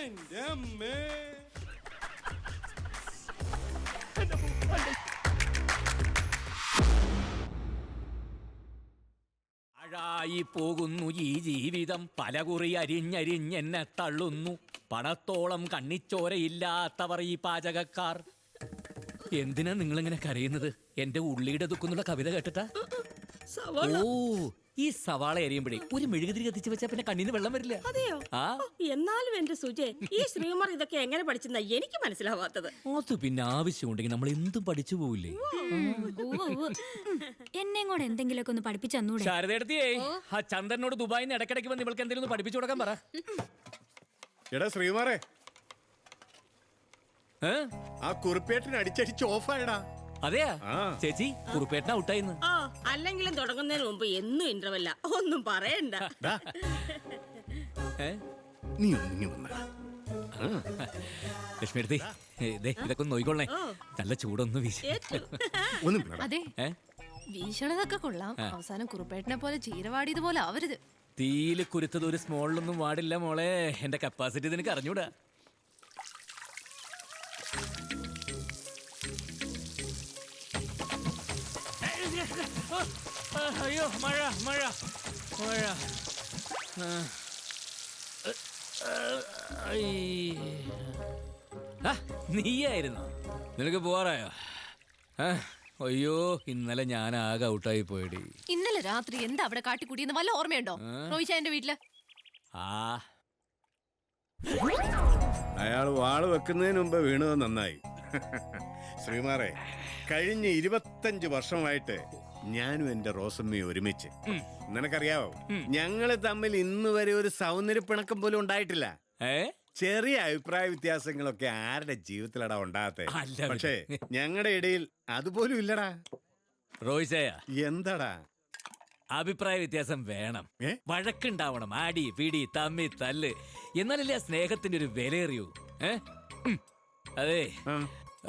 എന്റെ അമ്മേ. ായി പോകുന്നു ഈ ജീവിതം, പലകുറി അരിഞ്ഞരിഞ്ഞെന്നെ തള്ളുന്നു. പണത്തോളം കണ്ണിച്ചോരയില്ലാത്തവർ ഈ പാചകക്കാർ. എന്തിനാ നിങ്ങളിങ്ങനെ കരയുന്നത്? എന്റെ ഉള്ളിയുടെ ദുഃഖെന്നുള്ള കവിത കേട്ടിട്ടാ? ഓ, ഈ സവാള എരിയുമ്പോഴേ ഒരു മെഴുകുതിരി കത്തിച്ച് വെച്ചാ പിന്നെ കണ്ണിന് വെള്ളം വരില്ല. അതെയോ? എന്നാലും എന്റെ സുജേ, ഈ ശ്രീകുമാർ ഇതൊക്കെ എങ്ങനെ പഠിച്ചെന്നാ എനിക്ക് മനസ്സിലാവാത്തത്. അത് പിന്നെ ആവശ്യമുണ്ടെങ്കിൽ നമ്മൾ എന്തും പഠിച്ചു പോവില്ലേ? എന്നെ കൂടെ എന്തെങ്കിലുമൊക്കെ ഒന്ന് പഠിപ്പിച്ചു തന്നൂടെ? ശാരദയെടുത്തിയേ, ആ ചന്ദ്രനോട് ദുബായിന്ന് ഇടയ്ക്കിടയ്ക്ക് വന്ന് ഇവൾക്ക് എന്തെങ്കിലും പഠിപ്പിച്ചു കൊടുക്കാൻ പറ. എടാ ശ്രീകുമാറേ, ആ കുറിപ്പേട്ടന് അടിച്ചടിച്ച് ഓഫായടാ. അതെയാ ചേച്ചി, കുറുപ്പേട്ടന ഔട്ടായിന്ന്. അല്ലെങ്കിലും തുടങ്ങുന്നതിന് മുമ്പ് എന്നും ഇന്റർവെല്ല, ഒന്നും പറയണ്ട. നീ ഒന്നിങ്ങി വന്ന ലക്ഷ്മി എടുത്തേ, ഇതൊക്കെ ഒന്ന് നോയിക്കൊള്ളേ. നല്ല ചൂടൊന്നും വീശി. അതെ, വീശണതൊക്കെ കൊള്ളാം. അവസാനം കുറുപ്പേട്ടനെ പോലെ ചീരവാടിയതുപോലെ ആവരുത്. തീയില് കുരുത്തത് ഒരു സ്മോളിലൊന്നും വാടില്ല മോളെ. എന്റെ കപ്പാസിറ്റി നിനക്ക് അറിഞ്ഞൂടാ. അയ്യോ, മഴ മഴ മഴ. നീയായിരുന്നു, നിനക്ക് പോവാറായോ? അയ്യോ, ഇന്നലെ ഞാൻ ആകെ ഔട്ടായി പോയടി. ഇന്നലെ രാത്രി എന്താ അവിടെ കാട്ടിക്കൂട്ടിയെന്ന് വല്ല ഓർമ്മയുണ്ടോ റോയിച്ചായന്റെ വീട്ടില്? അയാൾ വാള് വെക്കുന്നതിന് മുമ്പ് വീണത് നന്നായി. ശ്രീകുമാറേ, കഴിഞ്ഞ 25 വർഷമായിട്ട് ഞാനും എന്റെ റോസമ്മയും ഒരുമിച്ച്. നിനക്കറിയാവോ, ഞങ്ങള് തമ്മിൽ ഇന്ന് വരെ ഒരു സൗന്ദര്യ പിണക്കം പോലും ഉണ്ടായിട്ടില്ല. ചെറിയ അഭിപ്രായ വ്യത്യാസങ്ങളൊക്കെ ആരുടെ ജീവിതത്തിലടാ ഉണ്ടാകത്തെ. പക്ഷേ ഞങ്ങളുടെ ഇടയിൽ അതുപോലും ഇല്ലടാ. റോയിച്ചായ, എന്താടാ? അഭിപ്രായ വ്യത്യാസം വേണം, വഴക്കുണ്ടാവണം, ആടി പിടി തമ്മി തല്ല്, എന്നാലല്ലേ ആ സ്നേഹത്തിന്റെ ഒരു വിലയേറിയൂ. അതെ,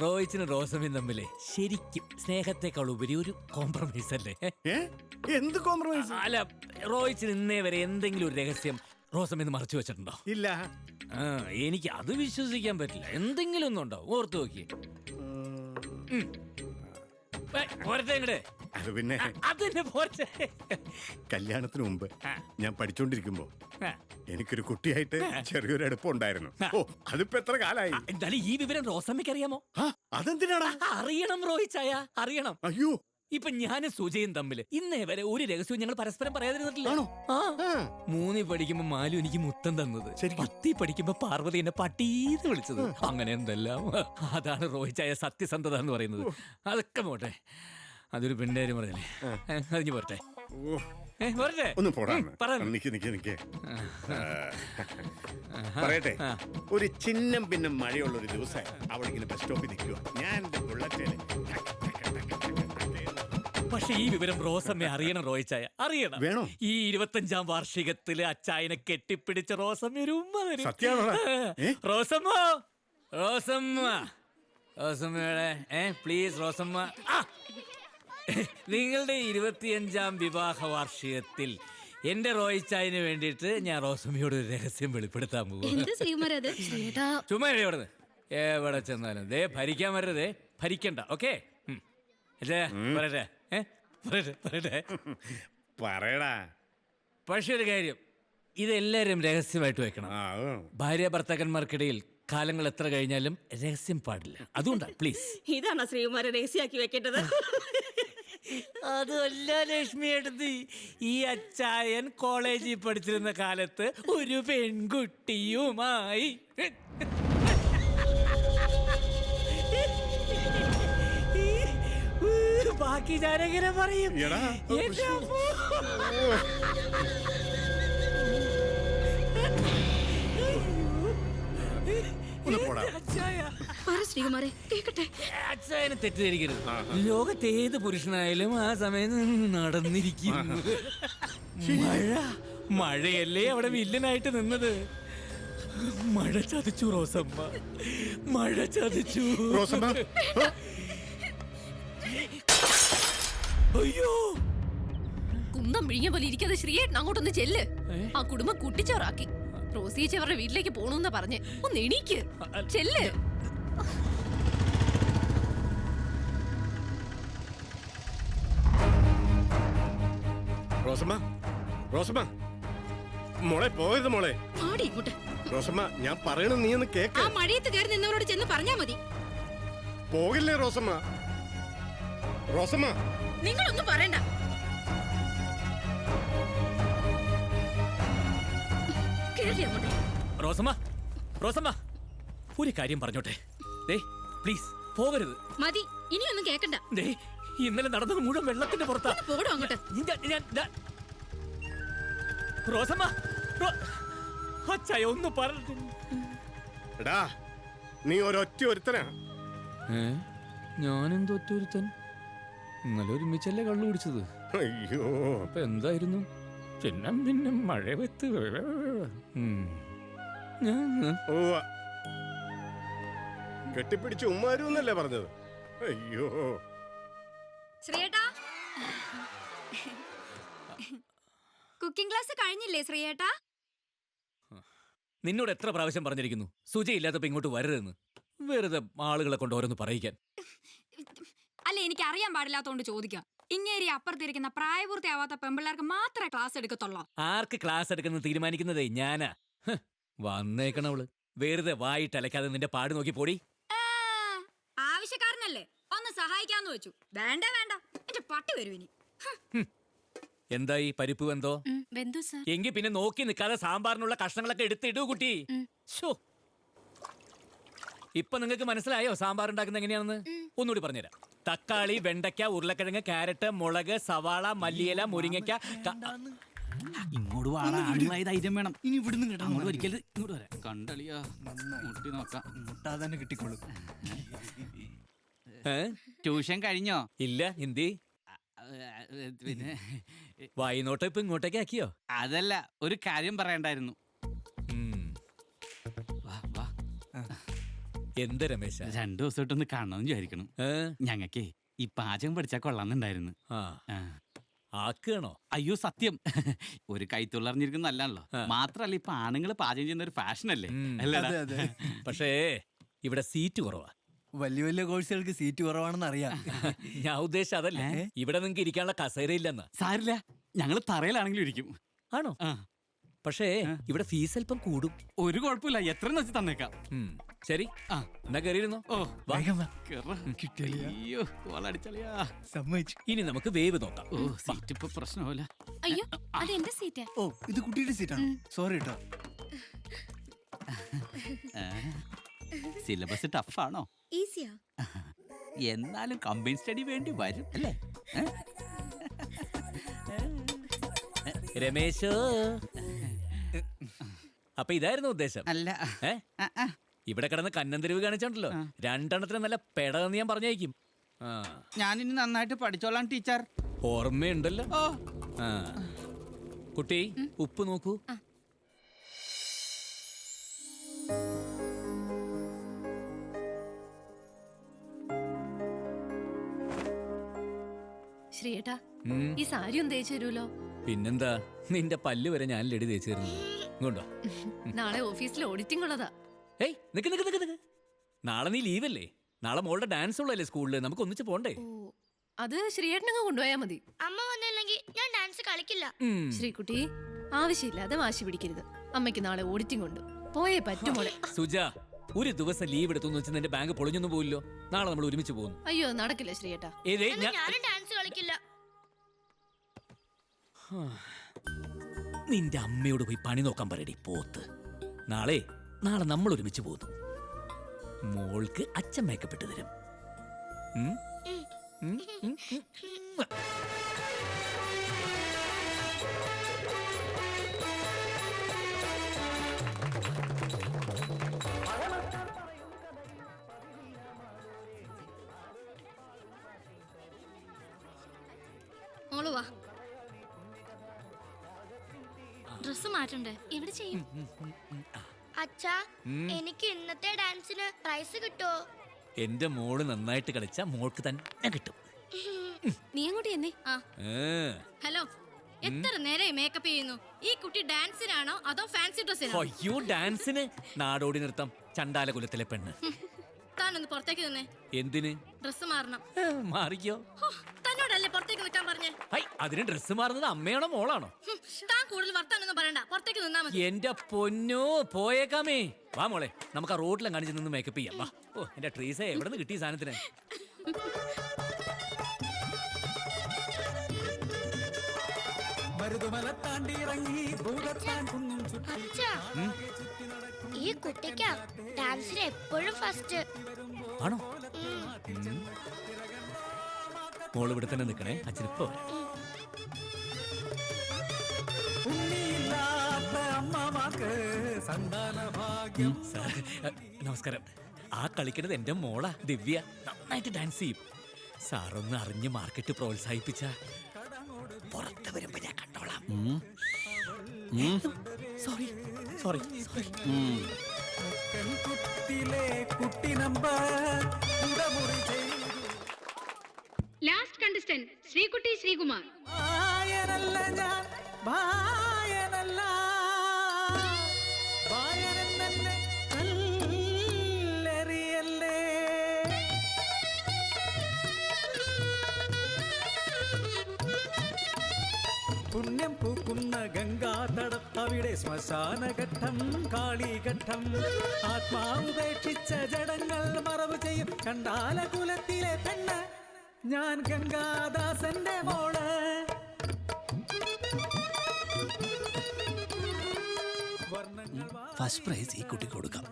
റോയിച്ചിനും റോസമ്മയും തമ്മിലെ ശരിക്കും സ്നേഹത്തെക്കാൾ ഉപരി ഒരു കോംപ്രമൈസ് അല്ലേ? എന്ത് കോംപ്രമൈസ്? അല്ല, റോയിച്ചിന് ഇന്നേ വരെ എന്തെങ്കിലും ഒരു രഹസ്യം റോസമ്മന്ന് മറച്ചു വെച്ചിട്ടുണ്ടോ? ഇല്ല. എനിക്ക് അത് വിശ്വസിക്കാൻ പറ്റില്ല. എന്തെങ്കിലും ഒന്നും ഉണ്ടോ? ഓർത്തു നോക്കി. അത് പിന്നെ കല്യാണത്തിന് മുമ്പ് ഞാൻ പഠിച്ചോണ്ടിരിക്കുമ്പോ എനിക്കൊരു കുട്ടിയായിട്ട് ചെറിയൊരു അടുപ്പം ഉണ്ടായിരുന്നു. ഓ, അതിപ്പോ എത്ര കാലായി. എന്തായാലും ഈ വിവരം റോസമ്മയ്ക്ക് അറിയാമോ? അതെന്തിനാടാ? അറിയണം റോയിച്ചായ, അറിയണം. അയ്യോ, ഇപ്പൊ ഞാനും സുജയും തമ്മില് ഇന്നേ വരെ ഒരു രഹസ്യവും ഞങ്ങൾ പരസ്പരം പറയാതിരുന്നിട്ടില്ല. 3 പഠിക്കുമ്പോ മാലു എനിക്ക് മുത്തം തന്നത്, 10 പഠിക്കുമ്പോ പാർവതി എന്നെ പട്ടീന്ന് വിളിച്ചത്, അങ്ങനെ എന്തെല്ലാം. അതാണ് റോയിച്ചായ സത്യസന്ധത എന്ന് പറയുന്നത്. അതൊക്കെ പോട്ടെ, അതൊരു പെണ്ണേരും പറഞ്ഞല്ലേ, അതിഞ്ഞു പോട്ടെ. ഒന്ന് പറയട്ടെ. ഒരു ചിഹ്നം പിന്നെ മഴയുള്ള ഒരു ദിവസം അവളിങ്ങനെ ബസ് സ്റ്റോപ്പിൽ നിൽക്കുക, ഞാൻ എന്റെ ബുള്ളറ്റില്. പക്ഷെ ഈ വിവരം റോസമ്മ അറിയണം, റോയിച്ചായ അറിയണം. വേണോ? ഈ 25ാം വാർഷികത്തില് അച്ചായനെ കെട്ടിപ്പിടിച്ച റോസമ്മ ഒരു ഉമ്മ തരും. റോസമ്മ, റോസമ്മ, റോസമ്മയുടെ പ്ലീസ് റോസമ്മ, നിങ്ങളുടെ 25ാം വിവാഹ വാർഷികത്തിൽ എന്റെ റോയിച്ചായന് വേണ്ടിയിട്ട് ഞാൻ റോസമ്മയോട് ഒരു രഹസ്യം വെളിപ്പെടുത്താൻ പോകും. ചുമ്മാ എവിടെ എവിടെ ചെന്നാലും ദേ ഭരിക്കാൻ വരരുതേ, ഭരിക്കണ്ട. ഓക്കെ, പറയടാ. പക്ഷെ ഒരു കാര്യം, ഇതെല്ലാരും രഹസ്യമായിട്ട് വെക്കണം. ഭാര്യ ഭർത്താക്കന്മാർക്കിടയിൽ കാലങ്ങൾ എത്ര കഴിഞ്ഞാലും രഹസ്യം പാടില്ല. അതുകൊണ്ടാണ് പ്ലീസ്. ഇതാണ് ശ്രീകുമാരെ രഹസ്യമാക്കി വെക്കേണ്ടത്. അതല്ല ലക്ഷ്മി എടുത്ത്, ഈ അച്ചായൻ കോളേജിൽ പഠിച്ചിരുന്ന കാലത്ത് ഒരു പെൺകുട്ടിയുമായി ബാക്കി ഞാനെങ്ങനെ പറയും? അച്ചായനെ തെറ്റിദ്ധരിക്കരുത്. ലോകത്തെ ഏത് പുരുഷനായാലും ആ സമയത്ത് നടന്നിരിക്കുന്നു. മഴയല്ലേ അവിടെ വില്ലനായിട്ട് നിന്നത്. മഴ ചതിച്ചു റോസമ്മ, മഴ ചതിച്ചു റോസമ്മ. അയ്യോ, കുന്തം വിഴിഞ്ഞ പോലെ ഇരിക്കാതെ ശ്രീയേട്ടൻ അങ്ങോട്ടൊന്ന് ചെല്ല്. ആ കുടുംബം കുട്ടിച്ചോറാക്കി. റോസിയേച്ചി അവരുടെ വീട്ടിലേക്ക് പോണെന്നാ പറഞ്ഞ്. ഒന്ന് എണീക്ക്, ചെല്ല്. റോസമ്മ, റോസമ്മ, മോളെ പോകരുത് മോളെ. ആടി ഇങ്ങോട്ട്. റോസമ്മ, ഞാൻ പറയണത് നീ ഒന്ന് കേക്ക്. ആ മഴയത്ത് കയറി നിന്നവരോട് ചെന്ന് പറഞ്ഞാ മതി. പോകില്ലേ റോസമ്മ? റോസമ്മ, നിങ്ങളൊന്നും പറയണ്ട. കേറി അങ്ങോട്ട്. റോസമ്മ, റോസമ്മ, ഒരു കാര്യം പറഞ്ഞോട്ടെ. ദേ പ്ലീസ് പോകരുത്. മതി, ഇനിയൊന്നും കേക്കണ്ട. ദേ ഇന്നലെ നടന്നത് മുഴുവൻ വെള്ളത്തിന്റെ പുറത്താ. പോടോ അങ്ങോട്ട്. റോസമ്മ, അച്ചായ ഒന്ന് പറഞ്ഞു. എടാ, നീ ഒരൊറ്റ ഒരുത്തനാ. ഞാനെന്തോ ഒറ്റൊരുത്തൻ? ഇന്നലെ ഒരുമിച്ചല്ലേ കള്ളു കുടിച്ചത്. അയ്യോ, അപ്പൊ എന്തായിരുന്നു? പിന്നെ മഴ വെത്ത് ഓ, കെട്ടിപ്പിടിച്ച് ഉമ്മാരൂന്നല്ലേ പറഞ്ഞത്? അയ്യോ, ശ്രീയേട്ടാ, കുക്കിംഗ് ക്ലാസ് കഴിഞ്ഞില്ലേ ശ്രീയേട്ടാ? നിന്നോട് എത്ര പ്രാവശ്യം പറഞ്ഞിരിക്കുന്നു സുജയില്ലാത്തപ്പോ ഇങ്ങോട്ട് വരരുതെന്ന്. വെറുതെ ആളുകളെ കൊണ്ട് ഓരോന്ന് പറയിക്കാൻ. അല്ല, എനിക്ക് അറിയാൻ പാടില്ലാത്തോണ്ട് ചോദിക്കാം. ഇങ്ങേരി അപ്പുറത്തിരിക്കുന്ന പ്രായപൂർത്തിയാവാത്ത പെമ്പിള്ളേർക്ക് മാത്രമേ ക്ലാസ് എടുക്കത്തുള്ളൂ. ആർക്ക് ക്ലാസ് എടുക്കുന്നത് തീരുമാനിക്കുന്നതേ ഞാനാ. വന്നേക്കണവള് വെറുതെ വായിട്ട് അലക്കാതെ നിന്റെ പാട് നോക്കി പോടി. ആവശ്യക്കാരനല്ലേ, ഒന്ന് സഹായിക്കാന്ന് വെച്ചു. വേണ്ട വേണ്ട, എന്റെ പട്ടി വരും ഇനി. എന്തായി പരിപ്പ് വെന്തോ? ബന്ധു സാർ, എങ്കി പിന്നെ നോക്കി നിൽക്കാതെ സാമ്പാറിനുള്ള കഷ്ണങ്ങളൊക്കെ എടുത്തിടൂ കുട്ടി. ശോ, ഇപ്പൊ നിങ്ങൾക്ക് മനസ്സിലായോ സാമ്പാർ ഉണ്ടാക്കുന്നത് എങ്ങനെയാണെന്ന്? ഒന്നുകൂടി പറഞ്ഞുതരാം. തക്കാളി, വെണ്ടയ്ക്ക, ഉരുളക്കിഴങ്ങ്, ക്യാരറ്റ്, മുളക്, സവാള, മല്ലിയില, മുരിങ്ങയ്ക്ക. ഇങ്ങോട്ട് വാടാ, ആണുങ്ങളായ ധൈര്യം വേണം. ഇനി ഇവിടുന്ന് കേട്ടോ, അങ്ങോട്ട് ഒരിക്കലും ഇങ്ങോട്ട് വരാം. കണ്ടളിയാ, മുട്ടി നോക്കാം. മുട്ടാതെ തന്നെ കിട്ടിക്കോളൂ. ട്യൂഷൻ കഴിഞ്ഞോ? ഇല്ല, ഹിന്ദി പിന്നെ വായിനോട്ട് ഇപ്പൊ ഇങ്ങോട്ടേക്ക് ആക്കിയോ? അതല്ല, ഒരു കാര്യം പറയണ്ടായിരുന്നു. വാ വാ, എന്ത് രമേശ? 2 ദിവസമായിട്ടൊന്ന് കാണണമെന്ന് വിചാരിക്കണം. ഞങ്ങക്കേ ഈ പാചകം പഠിച്ചാൽ കൊള്ളാന്നുണ്ടായിരുന്നു. ആക്കണോ? അയ്യോ സത്യം, ഒരു കൈത്തൊള്ളറിഞ്ഞിരിക്കുന്ന നല്ലാണല്ലോ. മാത്രല്ല ഇപ്പൊ ആണുങ്ങൾ പാചകം ചെയ്യുന്ന ഒരു ഫാഷനല്ലേ? പക്ഷേ ഇവിടെ സീറ്റ് കുറവാ. വലിയ വലിയ കോഴ്സുകൾക്ക് സീറ്റ് കുറവാണെന്ന് അറിയാം. ഞാൻ ഉദ്ദേശിച്ച അതല്ലേ, ഇവിടെ നിങ്ങൾക്ക് ഇരിക്കാനുള്ള കസേരയില്ലെന്ന്. സാരില്ല, ഞങ്ങള് തറയിലാണെങ്കിലും ഇരിക്കും. ആണോ? പക്ഷേ ഇവിടെ ഫീസ് അല്പം കൂടും. ഒരു കുഴപ്പമില്ല, എത്ര വെച്ച് തന്നേക്കാം. ശരി, എന്നാ കയറിയിരുന്നോ. സമ്മതിച്ചു. ഇനി നമുക്ക് വേവ് നോക്കാം. ഓ, സീറ്റ് ഇപ്പൊ പ്രശ്നമല്ല. അയ്യോ അത് എന്റെ സീറ്റാ. ഓ, ഇത് കുട്ടിയുടെ സീറ്റാണ്. സോറി കേട്ടോ. സിലബസ് ടഫാണോ? ഈസിയാ. എന്നാലും കമ്പൈൻ സ്റ്റഡി വേണ്ടി വരും അല്ലേ? രമേശോ, അപ്പൊ ഇതായിരുന്നു ഉദ്ദേശം അല്ല. ഇവിടെ കിടന്ന് കന്നന്തിരിവ് കാണിച്ചോണ്ടല്ലോ, 2 എണ്ണത്തിന് നല്ല പെടന്ന് ഞാൻ പറഞ്ഞേക്കും. ഞാനിനി നന്നായിട്ട് പഠിച്ചോളാം ടീച്ചർ. ഓർമ്മയുണ്ടല്ലോ. കുട്ടി, ഉപ്പ് നോക്കൂ. ശ്രീയേട്ടാ, ഈ സാരി ഒന്ന് തേച്ചു തരൂലോ? പിന്നെന്താ, നിന്റെ പല്ല് വരെ ഞാൻ ലടി തേച്ചു തരുന്നു. ഇങ്ങോട്ടോ. നാളെ ഓഫീസിൽ ഓഡിറ്റിംഗ് ഉള്ളതാ. ഏയ് നിക്ക് നിക്ക് നിക്ക് നിക്ക്. നാളെ നീ ലീവല്ലേ? നാളെ മോളുടെ ഡാൻസ് ഉള്ളല്ലേ സ്കൂളില്, നമുക്ക് ഒന്നിച്ച് പോണ്ടേ? അത് ശ്രീയേട്ടനങ്ങ് കൊണ്ടുപോയാ മതി. അമ്മ വന്നില്ലെങ്കിൽ ഞാൻ ഡാൻസ് കളിക്കില്ല. ശ്രീകുട്ടി, ആവശ്യമില്ലാതെ വാശി പിടിക്കരുത്. അമ്മയ്ക്ക് നാളെ ഓഡിറ്റിംഗ് ഉണ്ട്, പോയേ പറ്റുമോളെ. സുജ, ഒരു ദിവസം ലീവ് എടുത്തു വെച്ച് നിന്റെ ബാങ്ക് പൊളിഞ്ഞൊന്നും പോയില്ലോ. നാളെ നമ്മൾ ഒരുമിച്ച് പോകുന്നു. അയ്യോ നടക്കില്ല ശ്രീയേട്ടാ. ഞാനും ഡാൻസ് കളിക്കില്ല. നിന്റെ അമ്മയോട് പോയി പണി നോക്കാൻ പറയടി പോത്ത്. നാളെ നമ്മൾ ഒരുമിച്ച് പോകുന്നു. മോൾക്ക് അച്ഛൻ മേക്കപ്പ് ഇട്ട് തരും. മോള് വാ, ഡ്രസ് മാറ്റണ്ടേ? എവിടെ ചെയ്യും? അച്ഛാ, എനിക്ക് ഇന്നത്തെ ഡാൻസിന് പ്രൈസ് കിട്ടോ? എന്റെ മോള് നന്നായിട്ട് കളിച്ച മോൾക്ക് തന്നെ കിട്ടും. നീ അങ്ങോട്ട് എന്നേ. ഹലോ, എത്ര നേരം മേക്കപ്പ് ചെയ്യുന്നു? ഈ കുട്ടി ഡാൻസിനാണോ അതോ ഫാൻസി ഡ്രസ്സിനാണോ? അയ്യോ ഡാൻസിന് നാടോടി നൃത്തം ചണ്ടാലകുലത്തിലെ പെണ്ണ്. താനൊന്ന് പുറത്തേക്ക് നിന്നേ. എന്തിന്? ഡ്രസ് മാറണം. മാറിക്കോ. ഹോ, തന്നോടല്ലേ പുറത്തേക്ക് നിൽക്കാൻ പറഞ്ഞേ? ഹൈ, അതിന് ഡ്രസ്സ് മാറുന്നത് അമ്മയാണോ മോളാണോ? താൻ കൂടുതൽ വർത്താനൊന്നും പറയണ്ട, പുറത്തേക്ക് നിന്നാ മതി. എന്റെ പൊന്നോ പോയേക്കാമേ. വാ മോളെ, നമുക്ക് ആ റോഡിലും കാണിച്ച് നിന്ന് മേക്കപ്പ് ചെയ്യാം. വാ. ഓ എന്റെ ട്രീസ എവിടെ നിന്ന് കിട്ടിയ സാധനത്തിന്? അച്ഛാ, ഈ കുട്ടിക്കാ ഡാൻസിന് എപ്പോഴും ഫസ്റ്റ്. ആണോ? മോള് ഇവിടെ തന്നെ നിൽക്കണേ, അച്ഛനിപ്പോ വരാം. സാർ, നമസ്കാരം. ആ കളിക്കുന്നത് എന്റെ മോളാ ദിവ്യ. നന്നായിട്ട് ഡാൻസ് ചെയ്യും. സാറൊന്ന് അറിഞ്ഞ് മാർക്കറ്റ് പ്രോത്സാഹിപ്പിച്ച പുറത്ത് വരുമ്പോ ഞാൻ കണ്ടോളാം. Sorry sorry sorry. Last contestant Sreekutty Sreekumar. പുണ്യം പൂക്കുന്ന ഗംഗാതടത്തവിടെ ശ്മശാനഘട്ടം കാളിഘട്ടം. ആത്മാവുപേക്ഷിച്ച ജഡങ്ങൾ മറവ് ചെയ്യും ചണ്ടാലകുലത്തിലെ പെണ്ണ്. ഞാൻ ഗംഗാദാസന്റെ മോള്. ഫസ്റ്റ് പ്രൈസ് ഈ കുട്ടിക്ക് കൊടുക്കാം.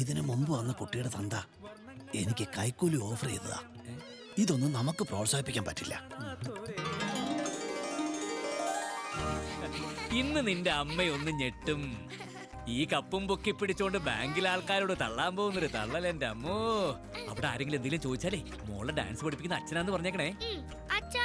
ഇതിനു മുമ്പ് വന്ന കുട്ടിയുടെ തന്ത എനിക്ക് കൈക്കൂലി ഓഫർ ചെയ്തതാ. ഇതൊന്നും നമുക്ക് പ്രോത്സാഹിപ്പിക്കാൻ പറ്റില്ല. ഇന്ന് നിന്റെ അമ്മയൊന്ന് ഞെട്ടും. ഈ കപ്പും പൊക്കി പിടിച്ചോണ്ട് ബാങ്കിലെ ആൾക്കാരോട് തള്ളാൻ പോകുന്നൊരു തള്ളൽ എന്റെ അമ്മോ. അവിടെ ആരെങ്കിലും എന്തെങ്കിലും ചോദിച്ചാലേ മോളെ ഡാൻസ് പഠിപ്പിക്കുന്ന അച്ഛനാന്ന് പറഞ്ഞേക്കണേ. അച്ഛാ,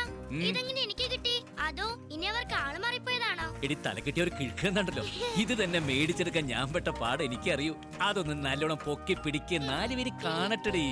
ഇതെങ്ങനെ എനിക്ക് കിട്ടി? അതോ ഇനി അവർക്ക് ആള് മാറിപ്പോയതാണോ? എടി തലക്കെട്ടിയ ഒരു കിഴക്കുന്നുണ്ടല്ലോ, ഇത് തന്നെ മേടിച്ചെടുക്കാൻ ഞാൻ പെട്ട പാട് എനിക്കറിയൂ. അതൊന്ന് നല്ലോണം പൊക്കി പിടിക്ക്, 4 പേര് കാണട്ടടി.